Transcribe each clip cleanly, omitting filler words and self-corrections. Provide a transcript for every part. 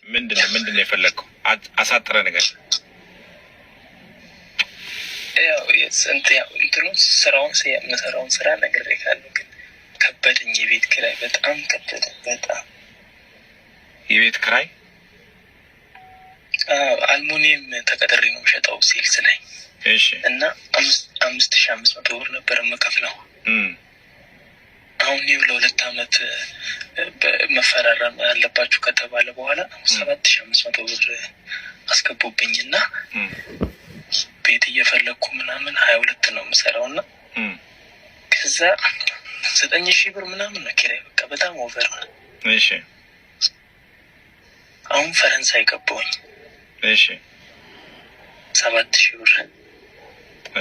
ምንድነው የፈለግከው? አሳጥረ ነገር ያው እንትኑ የምሰራውን ስራ ነግሬሃለሁ፣ ግን ከበደኝ። የቤት ኪራይ በጣም ከበደ። በጣም የቤት ኪራይ አልሙኒየም ተቀጥሬ ነው የምሸጠው ሴልስ ላይ። እሺ። እና 5500 ብር ነበር የምከፍለው። አሁን ይኸው ለ2 አመት መፈራረም ያለባችሁ ከተባለ በኋላ 7500 ብር አስገቡብኝና ቤት እየፈለግኩ ምናምን 22 ነው የምሰራው እና ከዛ 9000 ብር ምናምን ነው ኪራይ። በቃ በጣም ኦቨር ነው። እሺ። አሁን ፈረንሳይ ገባሁኝ። እሺ። 7000 ብር።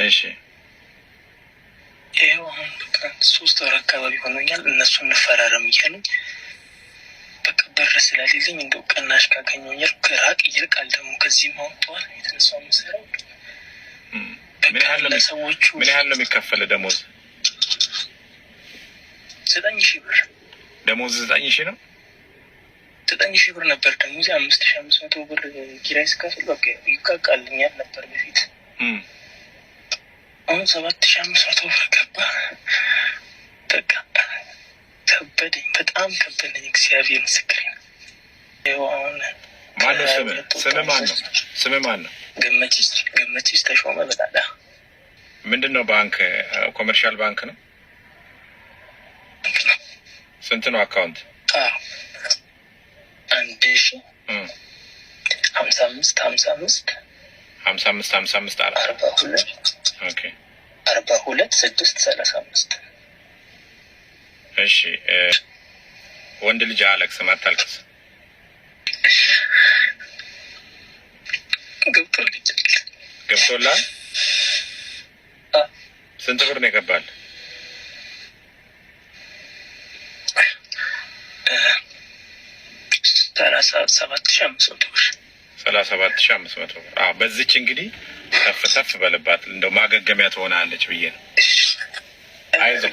እሺ። ይኸው አሁን በቃ 3 ወር አካባቢ ሆኖኛል። እነሱ እንፈራረም እያሉኝ በቃ በር ስለሌለኝ እንደው ቅናሽ ካገኘሁኝ ራቅ ይልቃል። ደግሞ ከዚህም አውጥተዋል የተነሳው የምሰራው። ምን ያህል ነው የሚከፈል ደሞዝ? 9000 ብር ደሞዝ 9000 ነው። 9000 ብር ነበር ደሞዝ። 5500 ብር ኪራይ ስከፍል በቃ ይቃቃልኛል ነበር በፊት። አሁን 7500 ብር ገባ። በቃ ከበደኝ፣ በጣም ከበደኝ። እግዚአብሔር ምስክሬ ነው። ይኸው አሁን ማነው ስምህ ማን ነው? ገመችስ ተሾመ በጣላ። ምንድነው ባንክ? ኮመርሻል ባንክ ነው። ስንት ነው አካውንት? 1000 55 ኦኬ 42 635 እሺ። ወንድ ልጅ አለቅስም፣ አታልቅስ። ገብቶላል። ስንት ብር ነው የገባል? 37500 ብር። 37500 ብር። በዚች እንግዲህ ተፍ በልባት፣ እንደው ማገገሚያ ትሆናለች ብዬ ነው። አይዞህ